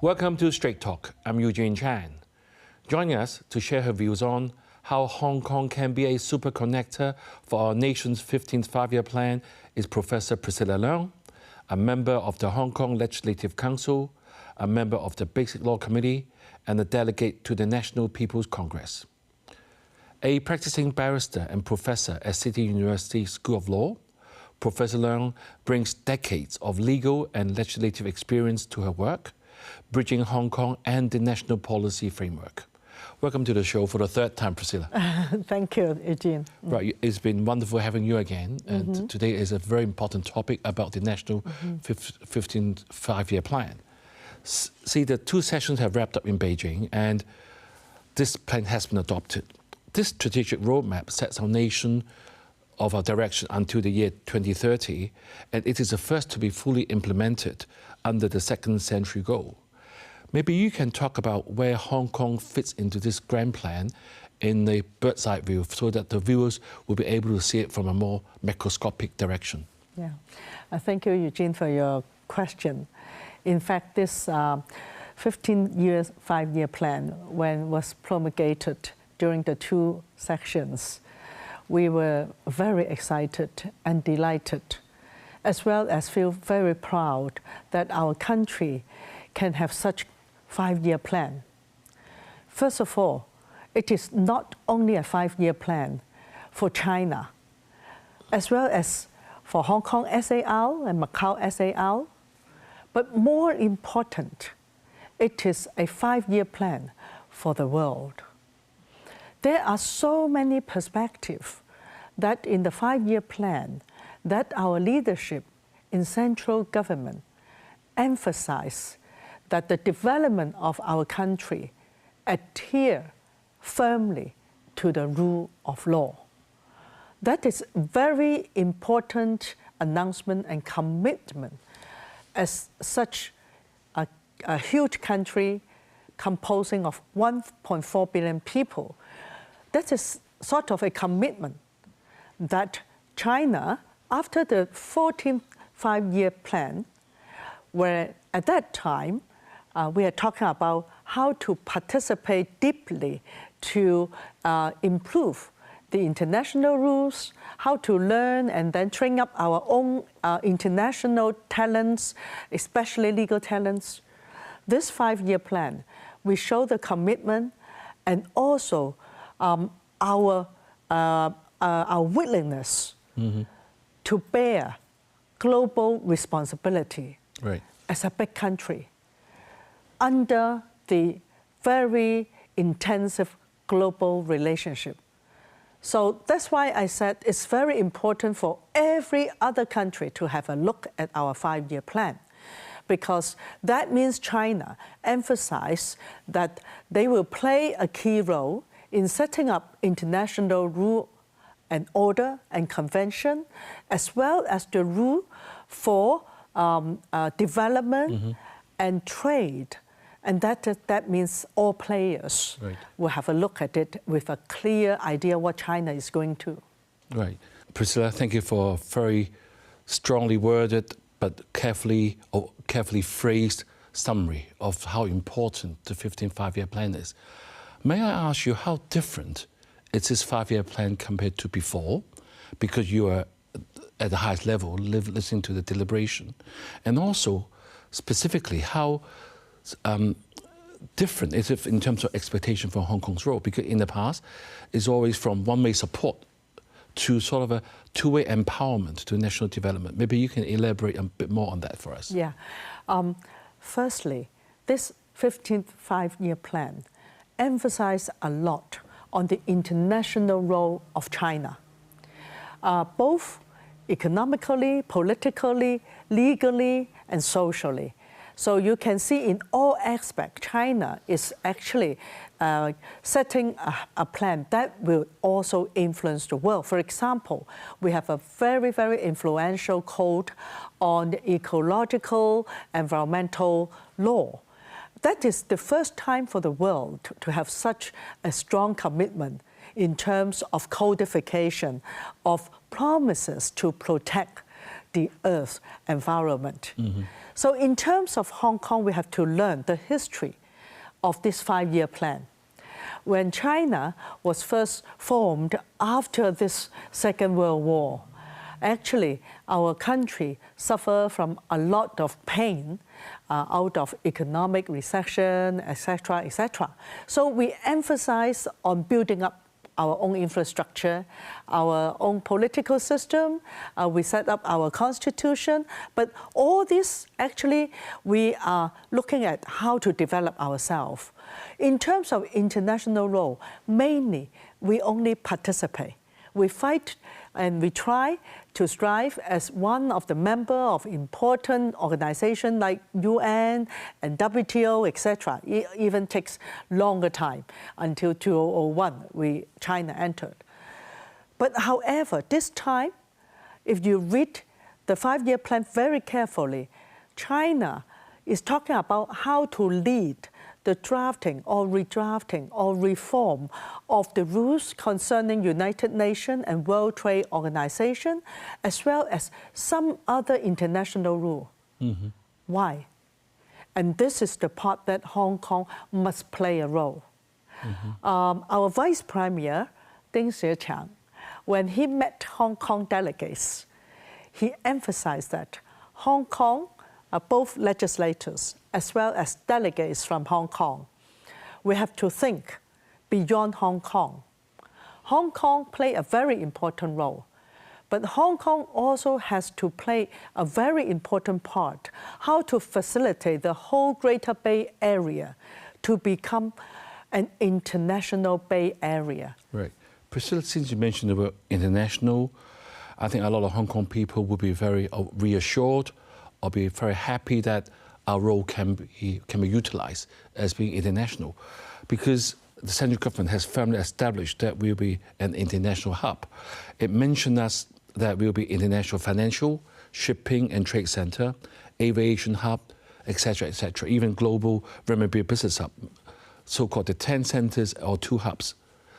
Welcome to Straight Talk. I'm Eugene Chan. Joining us to share her views on how Hong Kong can be a super connector for our nation's 15th five-year plan is Professor Priscilla Leung, a member of the Hong Kong Legislative Council, a member of the Basic Law Committee, and a delegate to the National People's Congress. A practicing barrister and professor at City University School of Law, Professor Leung brings decades of legal and legislative experience to her work, bridging Hong Kong and the national policy framework. Welcome to the show for the third time, Priscilla. Thank you, Eugene. Right, it's been wonderful having you again. And today is a very important topic about the national 15th five-year plan. See, the two sessions have wrapped up in Beijing, and this plan has been adopted. This strategic roadmap sets our nation of our direction until the year 2030, and it is the first to be fully implemented under the second century goal. Maybe you can talk about where Hong Kong fits into this grand plan in a bird's eye view so that the viewers will be able to see it from a more macroscopic direction. Yeah, thank you, Eugene, for your question. In fact, this 15-year, five-year plan, when it was promulgated during the two sections, we were very excited and delighted, as well as feel very proud that our country can have such five-year plan. First of all, it is not only a five-year plan for China, as well as for Hong Kong SAR and Macau SAR, but more important, it is a five-year plan for the world. There are so many perspectives that in the five-year plan that our leadership in central government emphasize that the development of our country adhere firmly to the rule of law. That is very important announcement and commitment as such a huge country composing of 1.4 billion people. That is sort of a commitment that China, after the 14th five-year plan, where at that time we are talking about how to participate deeply to improve the international rules, how to learn and then train up our own international talents, especially legal talents. This five-year plan, we show the commitment and also our willingness to bear global responsibility as a big country under the very intensive global relationship. So that's why I said it's very important for every other country to have a look at our five-year plan, because that means China emphasize that they will play a key role in setting up international rule and order and convention, as well as the rule for development and trade. And that means all players will have a look at it with a clear idea what China is going to. Right. Priscilla, thank you for a very strongly worded but carefully phrased summary of how important the 15th five-year plan is. May I ask you how different is this five-year plan compared to before? Because you are at the highest level listening to the deliberation. And also, specifically, how different is it in terms of expectation for Hong Kong's role? Because in the past, it's always from one-way support to sort of a two-way empowerment to national development. Maybe you can elaborate a bit more on that for us. Yeah. Firstly, this 15th five-year plan emphasizes a lot on the international role of China, both economically, politically, legally, and socially. So you can see in all aspects, China is actually setting a plan that will also influence the world. For example, we have a very, very influential code on the ecological, environmental law. That is the first time for the world to have such a strong commitment in terms of codification of promises to protect the Earth's environment. So in terms of Hong Kong, we have to learn the history of this 5-year plan. When China was first formed after this Second World War, actually our country suffered from a lot of pain out of economic recession, etc., etc. So we emphasize on building up our own infrastructure, our own political system, we set up our constitution, but all this actually we are looking at how to develop ourselves. In terms of international role, mainly we only participate. We fight and we try to strive as one of the members of important organizations like UN and WTO, etc. It even takes longer time until 2001 China entered. But however, this time, if you read the 5-year plan very carefully, China is talking about how to lead the drafting or redrafting or reform of the rules concerning United Nations and World Trade Organization, as well as some other international rule. Why? And this is the part that Hong Kong must play a role. Our Vice Premier, Ding Xueqiang, when he met Hong Kong delegates, he emphasized that Hong Kong, both legislators as well as delegates from Hong Kong, we have to think beyond Hong Kong. Hong Kong plays a very important role, but Hong Kong also has to play a very important part, how to facilitate the whole Greater Bay Area to become an international Bay Area. Right. Priscilla, since you mentioned the word international, I think a lot of Hong Kong people will be very reassured or be very happy that our role can be utilized as being international, because the central government has firmly established that we'll be an international hub. It mentioned us that we'll be international financial, shipping and trade center, aviation hub, etc., etc., even global renminbi business hub, so-called the 10 centers or 2 hubs.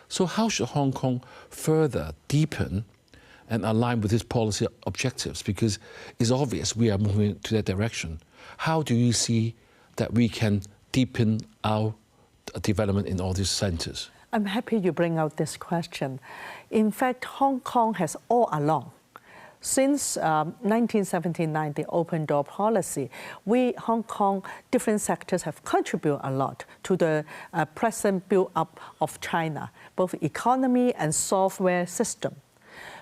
So how should Hong Kong further deepen and align with these policy objectives? Because it's obvious we are moving to that direction. How do you see that we can deepen our development in all these centers? I'm happy you bring out this question. In fact, Hong Kong has all along, since 1979, the open door policy, Hong Kong, different sectors have contributed a lot to the present build-up of China, both economy and software system.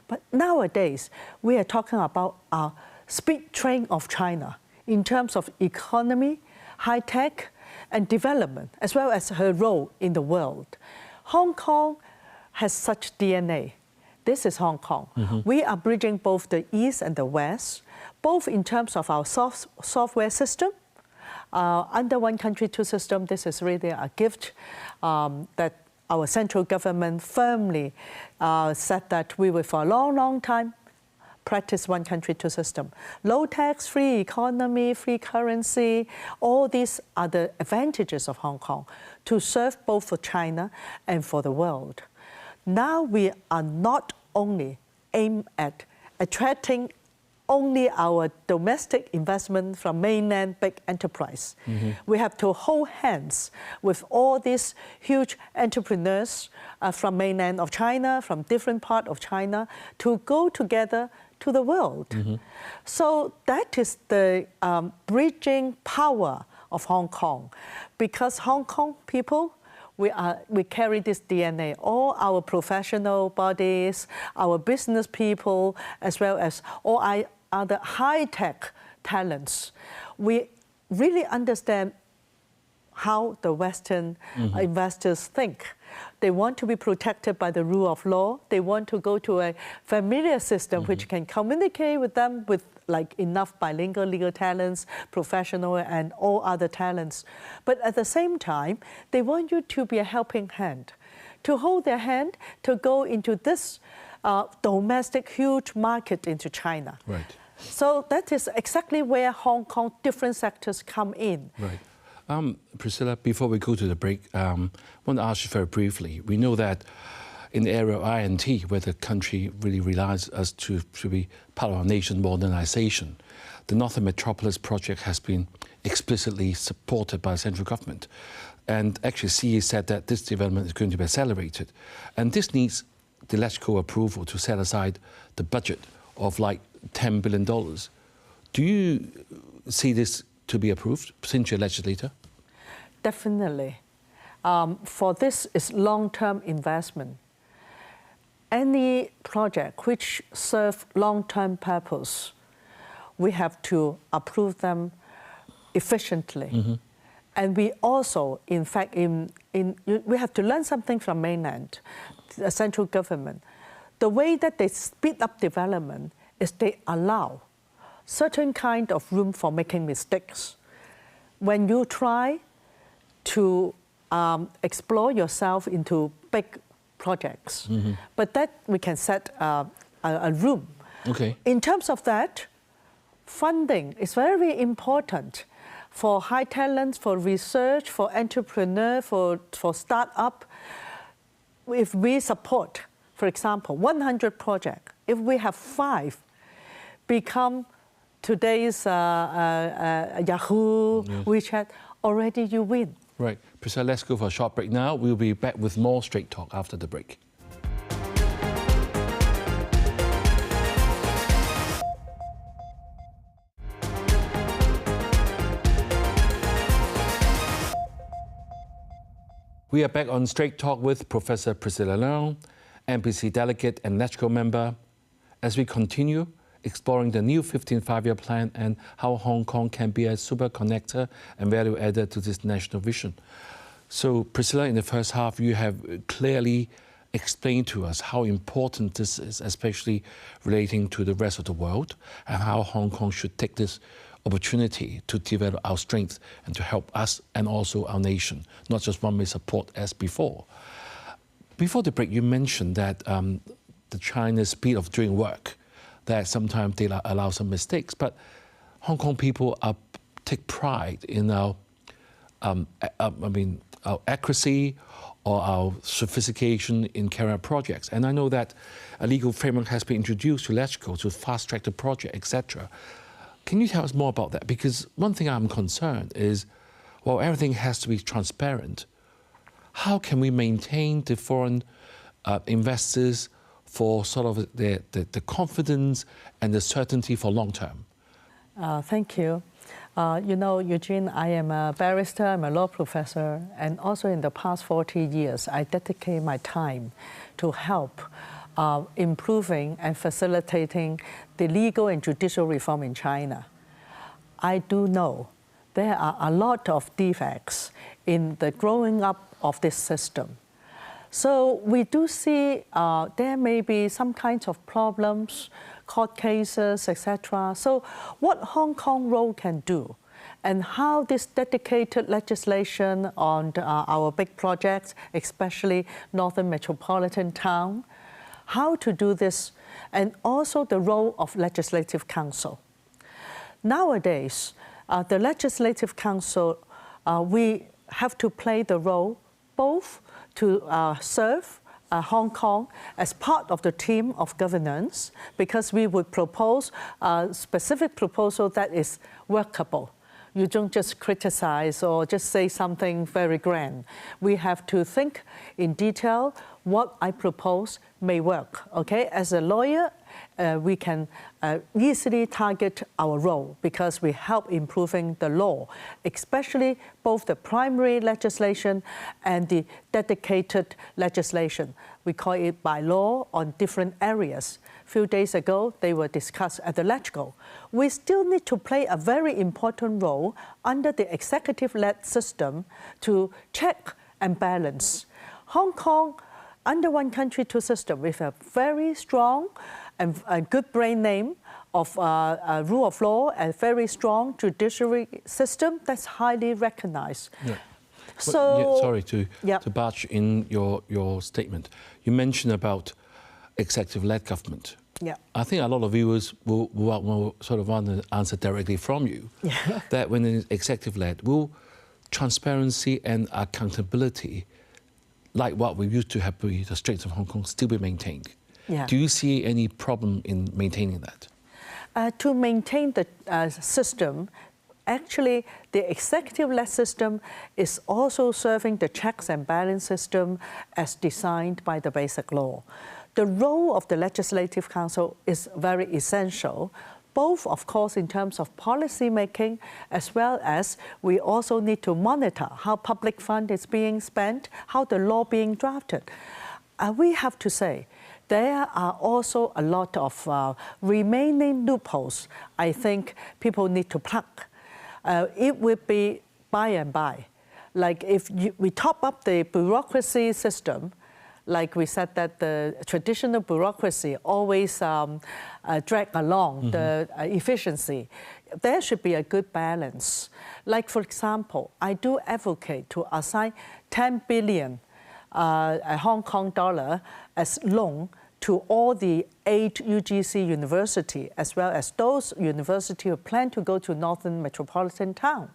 But nowadays, we are talking about our speed train of China in terms of economy, high-tech, and development, as well as her role in the world. Hong Kong has such DNA. This is Hong Kong. We are bridging both the East and the West, both in terms of our software system. Under one country, 2 systems, this is really a gift that our central government firmly said that we will, for a long, long time, practice one country, 2 system. Low tax, free economy, free currency, all these are the advantages of Hong Kong to serve both for China and for the world. Now we are not only aimed at attracting only our domestic investment from mainland big enterprise. We have to hold hands with all these huge entrepreneurs from mainland of China, from different parts of China, to go together to the world. So that is the bridging power of Hong Kong, because Hong Kong people, we carry this DNA. All our professional bodies, our business people, as well as all other high-tech talents, we really understand how the Western investors think. They want to be protected by the rule of law. They want to go to a familiar system which can communicate with them with like enough bilingual legal talents, professional and all other talents. But at the same time, they want you to be a helping hand, to hold their hand to go into this domestic huge market into China. Right. So that is exactly where Hong Kong different sectors come in. Right. Priscilla, before we go to the break, I want to ask you very briefly. We know that in the area of I&T, where the country really relies us to be part of our nation's modernization. The Northern Metropolis project has been explicitly supported by the central government. And actually, CE said that this development is going to be accelerated. And this needs the electrical approval to set aside the budget of like $10 billion. Do you see this to be approved since you're a legislator? Definitely. For this is long-term investment. Any project which serve long-term purpose, we have to approve them efficiently. Mm-hmm. And we also, in fact, we have to learn something from mainland, the central government. The way that they speed up development is they allow certain kind of room for making mistakes. When you try to explore yourself into big projects, mm-hmm. but that we can set a room. Okay. In terms of that, funding is very important for high talents, for research, for entrepreneur, for startup. If we support, for example, 100 projects, if we have 5 become today's Yahoo, yes. WeChat, already you win. Right. Priscilla, let's go for a short break now. We'll be back with more Straight Talk after the break. We are back on Straight Talk with Professor Priscilla Leung, NPC delegate and electrical member, as we continue exploring the new 15th five-year plan and how Hong Kong can be a super connector and value adder to this national vision. So, Priscilla, in the first half, you have clearly explained to us how important this is, especially relating to the rest of the world, and how Hong Kong should take this opportunity to develop our strength and to help us and also our nation, not just one-way support as before. Before the break, you mentioned that the China's speed of doing work, that sometimes they allow some mistakes, but Hong Kong people take pride in our accuracy or our sophistication in carrying out projects. And I know that a legal framework has been introduced to electrical to fast-track the project, etc. Can you tell us more about that? Because one thing I'm concerned is, well, everything has to be transparent. How can we maintain the foreign investors for sort of the confidence and the certainty for long term? Thank you. You know, Eugene, I am a barrister, I'm a law professor, and also in the past 40 years, I dedicate my time to help improving and facilitating the legal and judicial reform in China. I do know there are a lot of defects in the growing up of this system. So we do see there may be some kinds of problems, court cases, etc. So what Hong Kong role can do, and how this dedicated legislation on our big projects, especially Northern Metropolitan Town, how to do this, and also the role of Legislative Council. Nowadays, the Legislative Council, we have to play the role both to serve Hong Kong as part of the team of governance, because we would propose a specific proposal that is workable. You don't just criticize or just say something very grand. We have to think in detail what I propose may work, okay? As a lawyer, we can easily target our role because we help improving the law, especially both the primary legislation and the dedicated legislation. We call it by law on different areas. A few days ago, they were discussed at the electrical. We still need to play a very important role under the executive-led system to check and balance. Hong Kong, under one country, two systems, with a very strong and a good brand name of rule of law and very strong judiciary system that's highly recognized. Yeah. So, sorry to barge in your statement. You mentioned about executive-led government. Yeah. I think a lot of viewers will sort of want an answer directly from you. Yeah. That when it's executive-led, will transparency and accountability like what we used to have, the Straits of Hong Kong, still be maintained. Yeah. Do you see any problem in maintaining that? To maintain the system, actually, the executive-led system is also serving the checks and balance system as designed by the Basic Law. The role of the Legislative Council is very essential, both, of course, in terms of policy making, as well as we also need to monitor how public fund is being spent, how the law being drafted. We have to say, there are also a lot of remaining loopholes I think people need to plug. It will be by and by. Like if we top up the bureaucracy system, like we said that the traditional bureaucracy always drag along the efficiency. There should be a good balance. Like for example, I do advocate to assign 10 billion Hong Kong dollar as loan to all the 8 UGC university, as well as those universities who plan to go to Northern Metropolitan Town.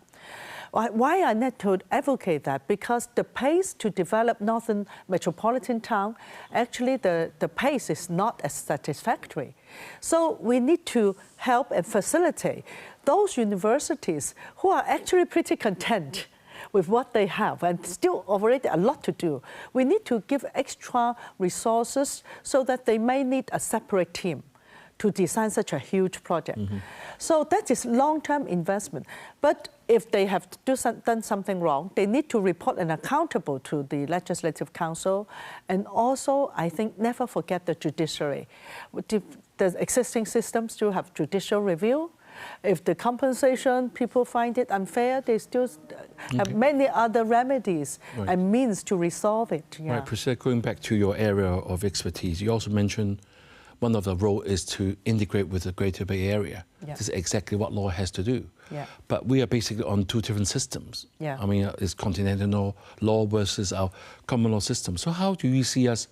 Why I need to advocate that? Because the pace to develop Northern Metropolitan Town, actually the pace is not as satisfactory. So we need to help and facilitate those universities who are actually pretty content with what they have and still already a lot to do. We need to give extra resources so that they may need a separate team to design such a huge project. So that is long-term investment. But if they have done something wrong, they need to report and accountable to the Legislative Council. And also, I think, never forget the judiciary. The existing systems still have judicial review. If the compensation, people find it unfair, they still have many other remedies and means to resolve it. Yeah. Right, Priscilla, going back to your area of expertise, you also mentioned one of the roles is to integrate with the Greater Bay Area. Yeah. This is exactly what law has to do. Yeah. But we are basically on 2 different systems. Yeah. I mean, it's continental law versus our common law system. So how do you see us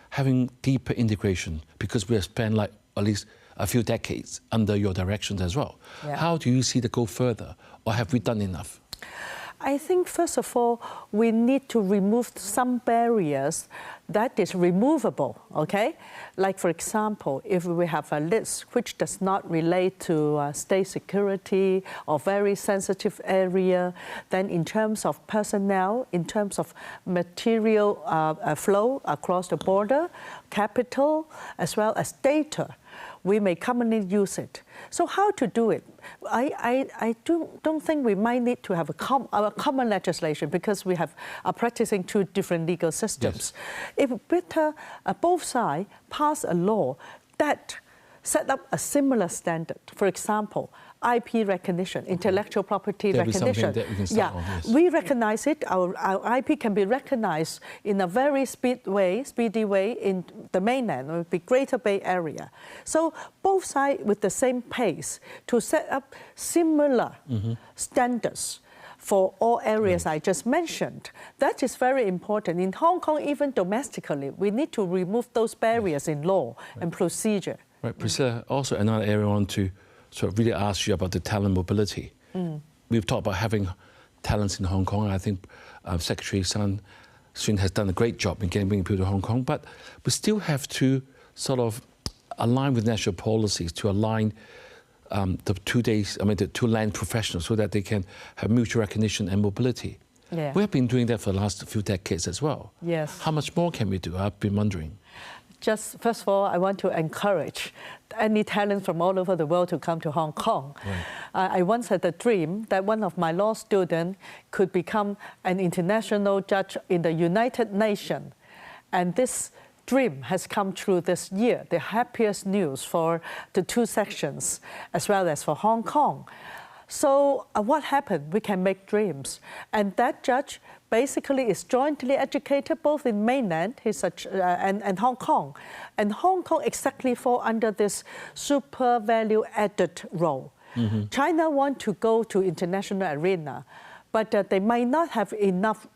having deeper integration? Because we have spent like at least a few decades under your directions as well. Yeah. How do you see the go further? Or have we done enough? I think, first of all, we need to remove some barriers that is removable, okay? Like, for example, if we have a list which does not relate to state security or very sensitive area, then in terms of personnel, in terms of material flow across the border, capital, as well as data, we may commonly use it. So how to do it? I don't think we might need to have a common legislation because we are practicing 2 different legal systems. Yes. If better both sides pass a law that set up a similar standard, for example, IP recognition, intellectual property recognition. That we can start on, yes. We recognize it. Our IP can be recognized in a very speedy way in the mainland, or the Greater Bay Area. So both sides with the same pace to set up similar standards for all areas I just mentioned. That is very important. In Hong Kong, even domestically, we need to remove those barriers in law and procedure. Right, Priscilla, also another area I want to sort of really ask you about the talent mobility. We've talked about having talents in Hong Kong. I think Secretary Sun Xun has done a great job in bringing people to Hong Kong, but we still have to sort of align with national policies to align the 2 land professionals so that they can have mutual recognition and mobility. Yeah. We have been doing that for the last few decades as well. Yes. How much more can we do? I've been wondering. Just first of all, I want to encourage any talent from all over the world to come to Hong Kong. Right. I once had a dream that one of my law students could become an international judge in the United Nations. And this dream has come true this year, the happiest news for the 2 sections, as well as for Hong Kong. So what happened? We can make dreams. And that judge basically is jointly educated both in mainland and Hong Kong. And Hong Kong exactly fall under this super value added role. China want to go to international arena, but they might not have enough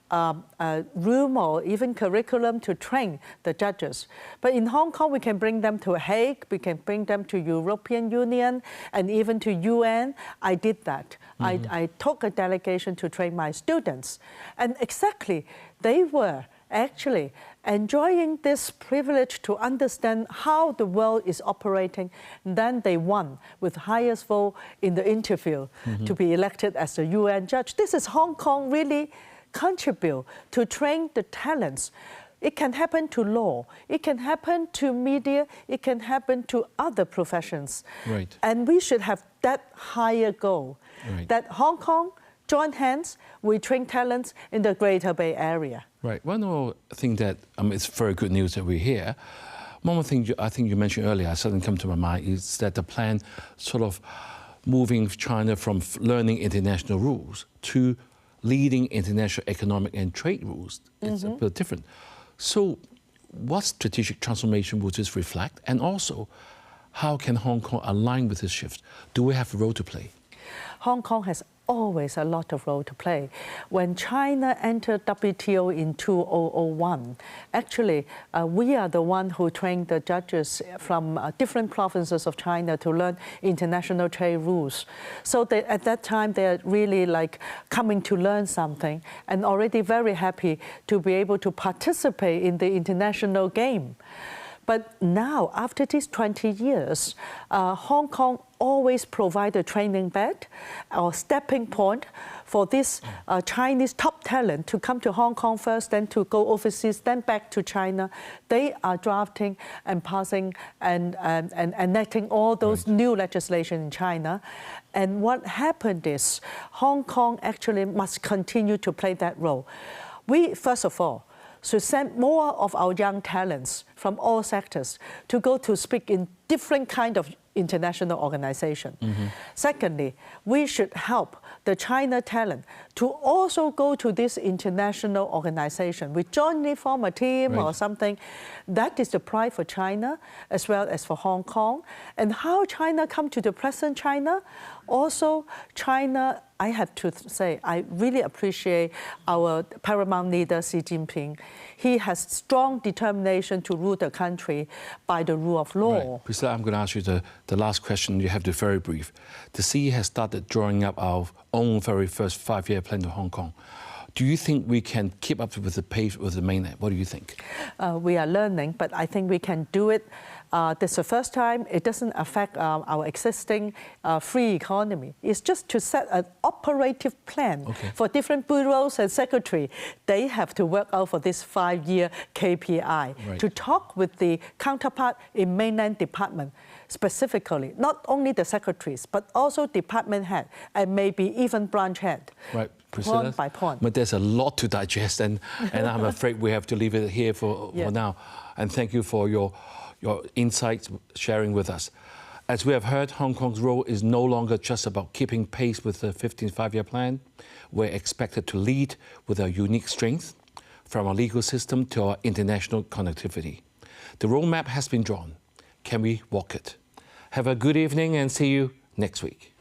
room or even curriculum to train the judges. But in Hong Kong, we can bring them to Hague, we can bring them to European Union, and even to UN. I did that. I took a delegation to train my students. And exactly, they were actually enjoying this privilege to understand how the world is operating. Then they won with highest vote in the interview to be elected as the UN judge. This is Hong Kong really contribute to train the talents. It can happen to law, it can happen to media, it can happen to other professions. Right. And we should have that higher goal, right. that Hong Kong join hands, we train talents in the Greater Bay Area. Right. One more thing that it's very good news that we're here. One more thing I think you mentioned earlier, suddenly come to my mind, is that the plan sort of moving China from learning international rules to leading international economic and trade rules. It's a bit different. So what strategic transformation will this reflect? And also, how can Hong Kong align with this shift? Do we have a role to play? Hong Kong has always a lot of role to play. When China entered WTO in 2001, actually, we are the one who trained the judges from different provinces of China to learn international trade rules. So at that time, they're really like coming to learn something and already very happy to be able to participate in the international game. But now, after these 20 years, Hong Kong always provide a training bed or stepping point for this Chinese top talent to come to Hong Kong first, then to go overseas, then back to China. They are drafting and passing and enacting all those new legislation in China. And what happened is Hong Kong actually must continue to play that role. We, first of all, should send more of our young talents from all sectors to go to speak in different kind of international organization. Secondly, we should help the China talent to also go to this international organization. We jointly form a team or something. That is the pride for China as well as for Hong Kong. And how China come to the present China, also China, I have to say, I really appreciate our paramount leader, Xi Jinping. He has strong determination to rule the country by the rule of law. Right. Priscilla, I'm going to ask you the last question. You have to be very brief. The Xi has started drawing up our own very first 5-year plan to Hong Kong. Do you think we can keep up with the pace with the mainland? What do you think? We are learning, but I think we can do it. This is the first time. It doesn't affect our existing free economy. It's just to set an operative plan for different bureaus and secretaries. They have to work out for this 5-year KPI to talk with the counterpart in mainland department, specifically, not only the secretaries, but also department head and maybe even branch head. Right. Priscilla, point by point. But there's a lot to digest, and I'm afraid we have to leave it here for now. And thank you for your insights sharing with us. As we have heard, Hong Kong's role is no longer just about keeping pace with the 15th five-year plan. We're expected to lead with our unique strength, from our legal system to our international connectivity. The roadmap has been drawn. Can we walk it? Have a good evening and see you next week.